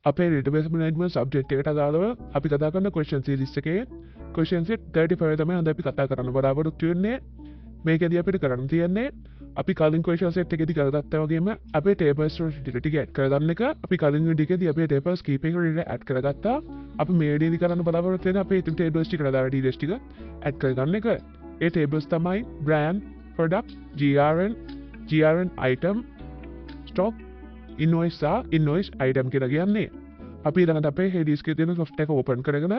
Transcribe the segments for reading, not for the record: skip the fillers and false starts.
අපේ database management subject එකට අදාළව අපි කතා කරන question series එකේ question set 35 තමයි අද අපි කතා කරන්න බලාපොරොත්තු වෙන්නේ. මේකදී අපිට කරන්න තියෙන්නේ අපි කලින් question set එකේදී කරගත්තා වගේම අපේ tables ටික add කරගන්න එක. අපි කලින් video එකේදී අපේ tables කීප එකකට add කරගත්තා. අපි මේ videoදී කරන්න බලාපොරොත්තු වෙන්නේ අපේ ඉතින් tables ටික අදාළ details ටික add කරගන්න එක. ඒ tables තමයි brand, product, grn item, stock, invoice invoice item කියලා කියන්නේ. අපි ඊළඟට අපේ Hades එකේ තියෙන software එක open කරගෙන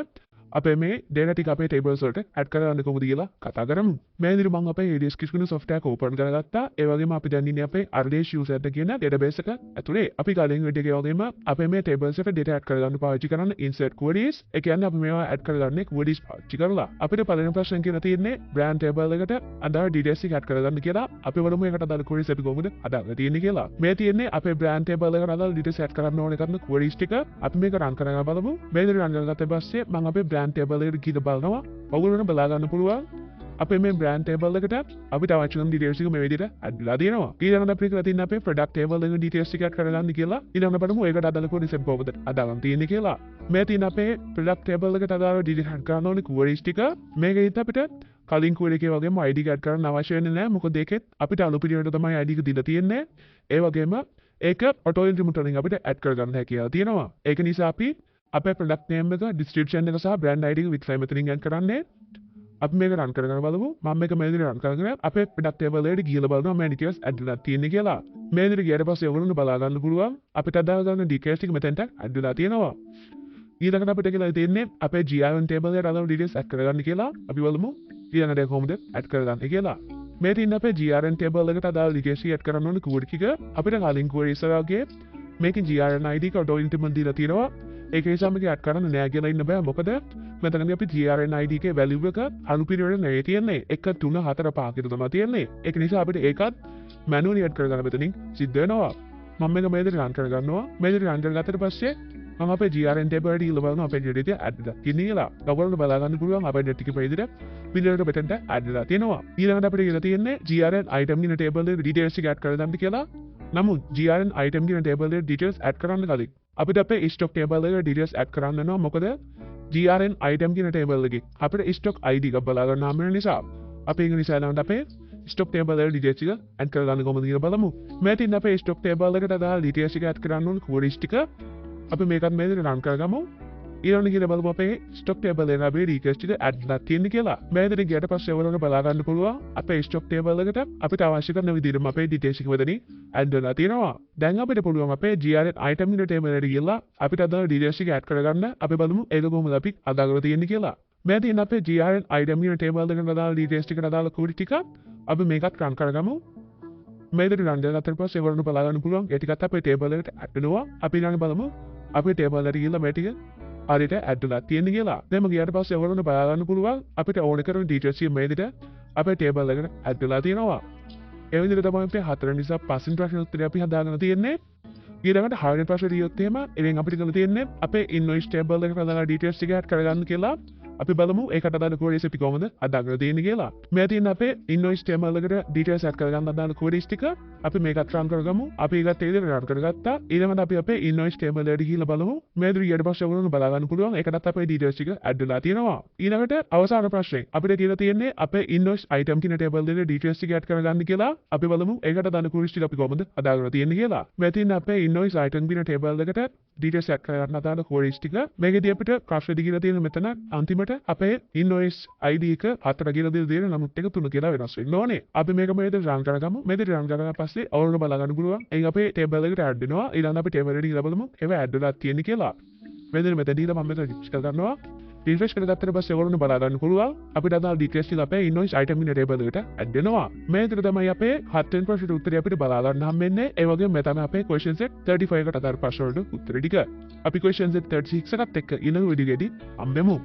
අපේ මේ data ටික අපේ tables වලට add කරගන්න කොහොමද කියලා කතා කරමු. මේ විදිහට මම අපේ Hades එකේ software එක open කරගත්තා. ඒ වගේම අපි දැන් ඉන්නේ අපේ RDS user එක කියන database එක ඇතුලේ. අපි කලින් video එකේ වගේම අපේ මේ tables එකට data add කරගන්න පාවිච්චි කරන insert queries. ඒ කියන්නේ අපි මේවා add කරගන්නේ queries පාවිච්චි කරලා. අපිට පළවෙනි ප්‍රශ්නේ කියලා තියෙන්නේ brand table එකට අදාළ details ටික add කරගන්න කියලා. අපි බලමු ඒකට අදාළ queries අපි කොහොමද අදාළ තියෙන්නේ කියලා. මේ තියෙන්නේ අපේ brand table එකට අදාළ details add කරන්න ඕනේ කරන queries ටික. අපි මේක run කරලා බලමු. මේ විදිහට run කරගත්ත පස්සේ මම අපේ brand table එකට ගිහින් බලනවා. ඔයගොල්ලන්ට බලා ගන්න පුළුවන් අපේ මේ brand table එකට අපිට අවශ්‍ය කරන details ටික මේ විදිහට add වෙලා තියෙනවා. ඊළඟට අපිට කරලා තියෙන අපේ product table එකේ details ටික add කරගන්න කියලා. ඊළඟට බලමු ඒකට අදාළ queries එක කොහොමද අදාළම තියෙන්නේ කියලා. මේ තියෙන අපේ product table එකට අදාළ details add කරන්න ඕනේ queries ටික. මේකෙත් අපිට කලින් query එකේ වගේම ID එක add කරන්න අවශ්‍ය වෙන්නේ නැහැ. මොකද ඒකෙත් අපිට අනුපිළිවෙලට තමයි ID එක දීලා තියෙන්නේ. ඒ වගේම ඒක auto increment වලින් අපිට add කරගන්න හැකියාව තියෙනවා. ඒක නිසා අපි අපේ product name එක, description එක සහ brand ID එක විතරයි මෙතනින් add කරන්නේ. අපි මේක run කරගෙන බලමු. මම මේක මේ විදිහට run කරගෙන අපේ product table එකට ගිහලා බලනවා මේ details add වෙලා තියෙන්නේ කියලා. මේ විදිහට ගියාට පස්සේ ඔයගොල්ලෝ බලා ගන්න පුළුවන් අපිට අදාළ ගන්න details ටික මෙතෙන්ට add වෙලා තියෙනවා. ඊළඟට අපිට කියලා තියෙන්නේ අපේ GRN table එකට අදාළ details add කරගන්න කියලා. අපි බලමු ඊළඟට කොහොමද add කරගන්නේ කියලා. මේ තියෙන අපේ GRN table එකට අදාළ details add කරන්න ඕනේ query ටික. අපිට කලින් query ඉස්සරහගේ මේකේ GRN ID එක auto increment දීලා තියෙනවා. ඒක නිසා මේක add කරන්න නෑ කියලා ඉන්න බෑ. මොකද මෙතනදී අපි GRN ID එකේ value එක අනුපිළිවෙල නෙවෙයි තියෙන්නේ. 1 3 4 5 කියලා තමයි තියෙන්නේ. ඒක නිසා අපිට ඒකත් manually add කරගන්න මෙතනින් සිද්ධ වෙනවා. මම මේක මේ විදිහට run කරගන්නවා. මේ විදිහට run කරගත්තට පස්සේ මම අපේ GRN table එකට ගිහලා බලනවා අපේ data ටික add වෙලා තියෙනවා. ඔයගොල්ලෝ බලා ගන්න පුළුවන් අපේ data ටික මේ විදිහට පිළිවෙලට මෙතෙන්ට add වෙලා තියෙනවා. ඊළඟට අපිට කියලා තියෙන්නේ GRN item කියන table එකේ details ටික add කරගන්න කියලා. නමුත් GRN item කියන table එකේ details add කරන්න කලින් අපිට අපේ stock table එකේ details add කරන්න වෙනවා. මොකද GRN item කියන table එකේ අපිට stock ID එක බලා ගන්න හම්බ වෙන නිසා අපි ඒක නිසා ළඟට අපේ stock table එකේ details ටික add කරගන්න කොහොමද කියලා බලමු. මේ තියෙන අපේ stock table එකට අදාළ details ටික add කරන්න ඕන queries ටික අපි මේකත් මේ විදිහට run කරගමු. ඊළඟට කියලා බලමු අපේ stock table එකේ අපේ details ටික add වෙලා තියෙන්නේ කියලා. මේ විදිහට ගියට පස්සේ ඔයගොල්ලෝ බලා ගන්න පුළුවන් අපේ stock table එකට අපිට අවශ්‍ය කරන විදිහටම අපේ details ටික මෙතනින් add වෙලා තියෙනවා. දැන් අපිට පුළුවන් අපේ GRN item කියන table එකට ගිහලා අපිට අදාළ details ටික add කරගන්න. අපි බලමු ඒක කොහොමද අපි අදාළව තියෙන්නේ කියලා. මේ තියෙන අපේ GRN item කියන table එකට අදාළ details ටිකට අදාළ query ටික අපි මේකත් run කරගමු. මේ විදිහට run කරලා ඊට පස්සේ ඔයගොල්ලෝ බලා ගන්න පුළුවන් ඒ ටිකත් අපේ table එකට add වෙනවා. අපි ඊළඟ බලමු අපේ table එකට ගිහලා මේ ටික හරියට add වෙලා තියෙන්නේ කියලා. දැන් මම ගියාට පස්සේ ඔයගොල්ලෝ බලා ගන්න පුළුවන් අපිට ඕන කරන details ටික මේ විදිහට අපේ table එකට add වෙලා තියෙනවා. ඒ විදිහට තමයි අපේ හතරවෙනි නිසා පස්වෙනි ප්‍රශ්න උත්තරය අපි හදාගෙන තියෙන්නේ. ඊළඟට හයවෙනි ප්‍රශ්නේ දියොත් එහෙම එවෙන් අපිට කරලා තියෙන්නේ අපේ invoice table එකට අදාළ details ටික add කරගන්න කියලා. අපි බලමු ඒකට අදාළ queries අපි කොහොමද අදාගෙන තියෙන්නේ කියලා. මේ තියෙන අපේ invoice table එකට details add කරගන්න අදාළ queries ටික අපි මේකත් run කරගමු. අපි ඒකත් ඒ විදිහට run කරගත්තා. ඊළඟට අපි අපේ invoice table එකට ගිහිල්ලා බලමු. මේ විදිහට ඊට පස්සේ ඔයගොල්ලෝ බලා ගන්න පුළුවන් ඒකටත් අපේ details ටික add වෙලා තියෙනවා. ඊළඟට අවසාන ප්‍රශ්නේ අපිට කියලා තියෙන්නේ අපේ invoice item කියන table එකේ details ටික add කරගන්න කියලා. අපි බලමු ඒකට අදාළ queries ටික අපි කොහොමද අදාගෙන තියෙන්නේ කියලා. මේ තියෙන අපේ invoice item කියන table එකට details add කරගන්න අදාළ queries ටික මේකදී අපිට ප්‍රශ්නේ දීලා තියෙන මෙතන අන්තිමට අපේ invoice ID එක 4 කියලා දීලා තියෙන නමුත් එක 3 කියලා වෙනස් වෙන්න ඕනේ. අපි මේක මේ විදිහට run කරගමු. මේ විදිහට run කරලා පස්සේ ඔයගොල්ලෝ බලා ගන්න පුළුවන්. ඒක අපේ table එකට add වෙනවා. ඊළඟ අපි table එකට ගිහලා බලමු ඒව add වෙලා තියෙන්නේ කියලා. මේ විදිහට මෙතන දීලා මම මෙතන refresh කරගන්නවා. refresh කරගත්තට පස්සේ ඔයගොල්ලෝ බලා ගන්න පුළුවන් අපිට අදාළ details ටික අපේ invoice item කියන table එකට add වෙනවා. මේ විදිහට තමයි අපේ 7 වෙනි ප්‍රශ්නෙට උත්තරය අපිට බලා ගන්න හම්බෙන්නේ. ඒ වගේම මෙතන අපේ question set 35 කට අදාළ ප්‍රශ්න වලට උත්තර ටික. අපි question set 36 එකත් එක්ක ඊළඟ වීඩියෝ එකේදී හම්බෙමු.